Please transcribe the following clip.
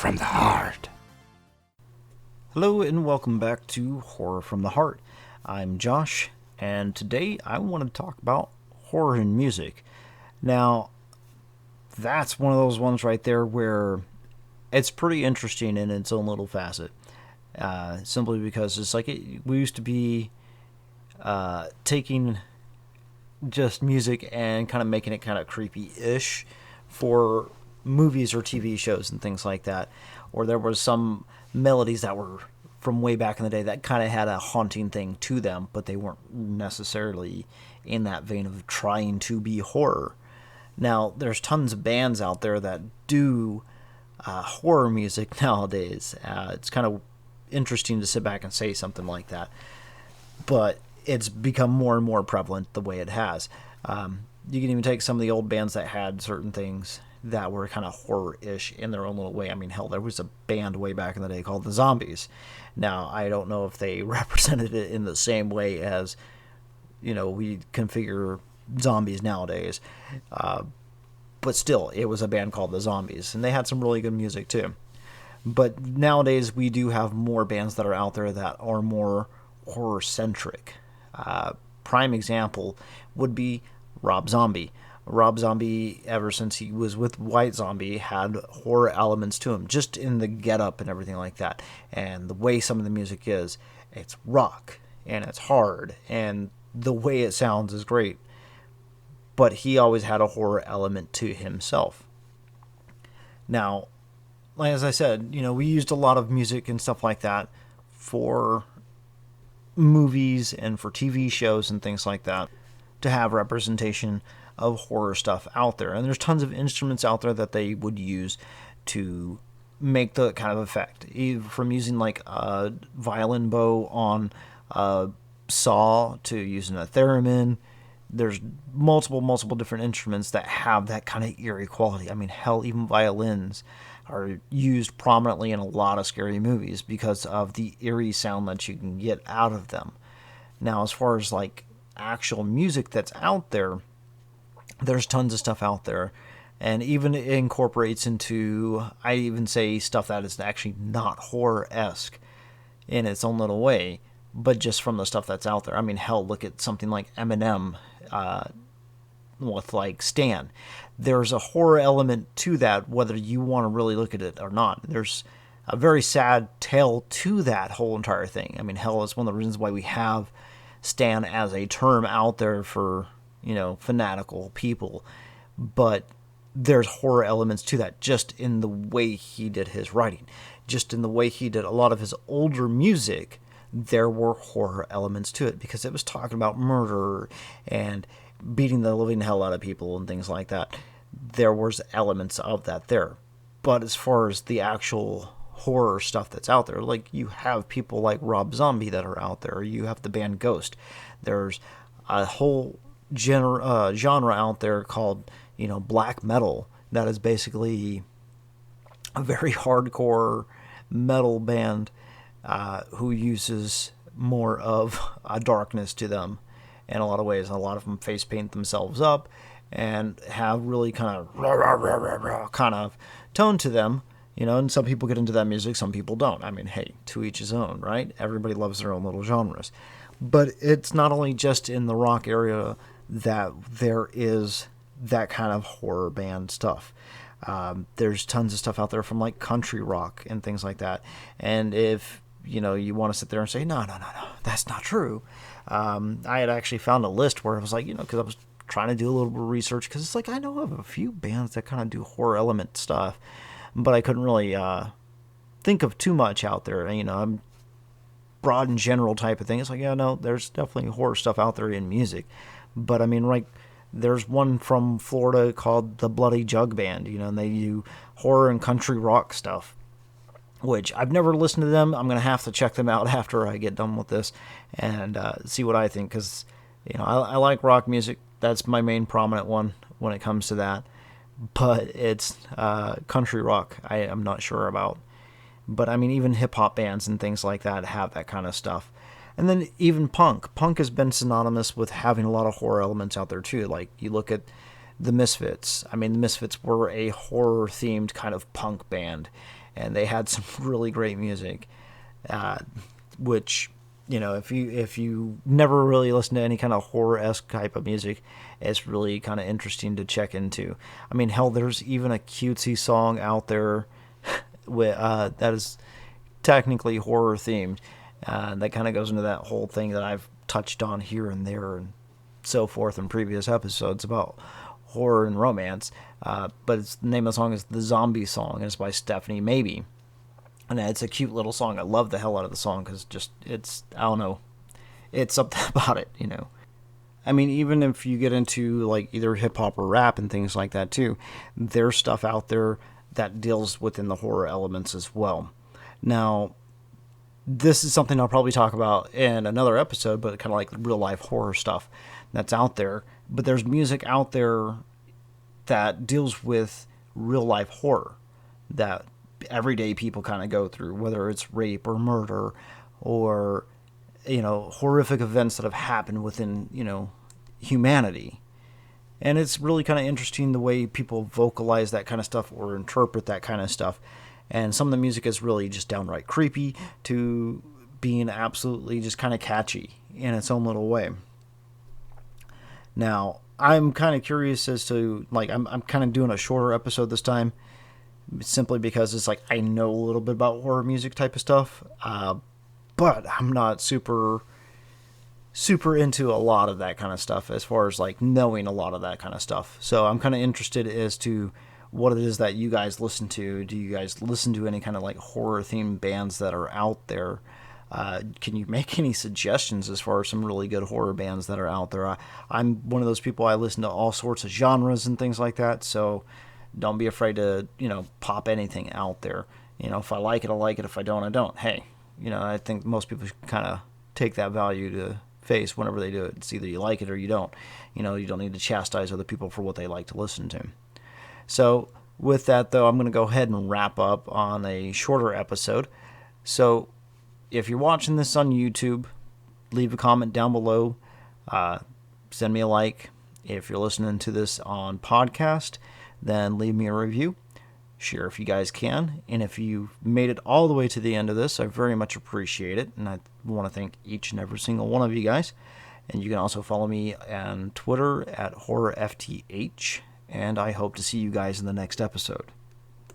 from the Heart. Hello and welcome back to Horror from the Heart. I'm Josh, and today I want to talk about horror in music. Now, that's one of those ones right there where it's pretty interesting in its own little facet. Simply because it's like we used to be taking just music and kind of making it kind of creepy-ish for movies or TV shows and things like that. Or there was some melodies that were from way back in the day that kind of had a haunting thing to them, but they weren't necessarily in that vein of trying to be horror. Now, there's tons of bands out there that do horror music nowadays. It's kind of interesting to sit back and say something like that, but it's become more and more prevalent the way it has. You can even take some of the old bands that had certain things that were kind of horror-ish in their own little way. I mean, hell, there was a band way back in the day called the Zombies. Now, I don't know if they represented it in the same way as, we configure zombies nowadays. But still, it was a band called the Zombies, and they had some really good music too. But nowadays, we do have more bands that are out there that are more horror-centric. Prime example would be Rob Zombie. Rob Zombie, ever since he was with White Zombie, had horror elements to him, just in the getup and everything like that. And the way some of the music is, it's rock, and it's hard, and the way it sounds is great. But he always had a horror element to himself. Now, like as I said, we used a lot of music and stuff like that for movies and for TV shows and things like that to have representation of horror stuff out there. And there's tons of instruments out there that they would use to make the kind of effect. From using like a violin bow on a saw to using a theremin. There's multiple different instruments that have that kind of eerie quality. I mean, hell, even violins are used prominently in a lot of scary movies because of the eerie sound that you can get out of them. Now, as far as like actual music that's out there, there's tons of stuff out there, and even it incorporates into, I even say, stuff that is actually not horror-esque in its own little way, but just from the stuff that's out there. I mean, hell, look at something like Eminem with like Stan. There's a horror element to that, whether you want to really look at it or not. There's a very sad tale to that whole entire thing. I mean, hell, it's one of the reasons why we have Stan as a term out there for, fanatical people. But there's horror elements to that just in the way he did his writing. Just in the way he did a lot of his older music, there were horror elements to it because it was talking about murder and beating the living hell out of people and things like that. There was elements of that there. But as far as the actual horror stuff that's out there, like you have people like Rob Zombie that are out there. You have the band Ghost. There's a whole genre out there called, black metal that is basically a very hardcore metal band who uses more of a darkness to them in a lot of ways. And a lot of them face paint themselves up and have really kind of tone to them. And some people get into that music, some people don't. I mean, hey, to each his own, right? Everybody loves their own little genres. But it's not only just in the rock area that there is that kind of horror band stuff. There's tons of stuff out there from like country rock and things like that. And if, you want to sit there and say, no, that's not true. I had actually found a list where it was like, because I was trying to do a little bit of research, because it's like I know of a few bands that kind of do horror element stuff, but I couldn't really think of too much out there. I'm broad and general type of thing. It's like, yeah, no, there's definitely horror stuff out there in music. But I mean, like, there's one from Florida called the Bloody Jug Band, and they do horror and country rock stuff, which I've never listened to them. I'm going to have to check them out after I get done with this and see what I think, because, I like rock music. That's my main prominent one when it comes to that. But it's country rock I'm not sure about. But I mean, even hip-hop bands and things like that have that kind of stuff. And then even punk. Punk has been synonymous with having a lot of horror elements out there too. Like, you look at the Misfits. I mean, the Misfits were a horror-themed kind of punk band. and they had some really great music, which, if you never really listen to any kind of horror-esque type of music, it's really kind of interesting to check into. I mean, hell, there's even a cutesy song out there that is technically horror themed. That kind of goes into that whole thing that I've touched on here and there and so forth in previous episodes about horror and romance. But the name of the song is The Zombie Song, and it's by Stephanie Maybe. And it's a cute little song. I love the hell out of the song because I don't know, it's something about it, I mean, even if you get into like either hip hop or rap and things like that too, there's stuff out there that deals within the horror elements as well. Now, this is something I'll probably talk about in another episode, but kind of like real life horror stuff that's out there. But there's music out there that deals with real life horror that everyday people kind of go through, whether it's rape or murder or, horrific events that have happened within, humanity. And it's really kind of interesting the way people vocalize that kind of stuff or interpret that kind of stuff. And some of the music is really just downright creepy to being absolutely just kind of catchy in its own little way. Now, I'm kind of curious as to, like, I'm kind of doing a shorter episode this time simply because it's like I know a little bit about horror music type of stuff, but I'm not super into a lot of that kind of stuff as far as like knowing a lot of that kind of stuff. So I'm kind of interested as to what it is that you guys listen to. Do you guys listen to any kind of like horror themed bands that are out there? Can you make any suggestions as far as some really good horror bands that are out there? I'm one of those people, I listen to all sorts of genres and things like that, so don't be afraid to, pop anything out there. If I like it, I like it. If I don't, I don't. Hey, I think most people kind of take that value to face whenever they do it. It's either you like it or you don't. You don't need to chastise other people for what they like to listen to. So with that, though, I'm going to go ahead and wrap up on a shorter episode. So if you're watching this on YouTube, leave a comment down below. Send me a like. If you're listening to this on podcast, then leave me a review. Share if you guys can. And if you made it all the way to the end of this, I very much appreciate it. And I want to thank each and every single one of you guys. And you can also follow me on Twitter at HorrorFTH. And I hope to see you guys in the next episode.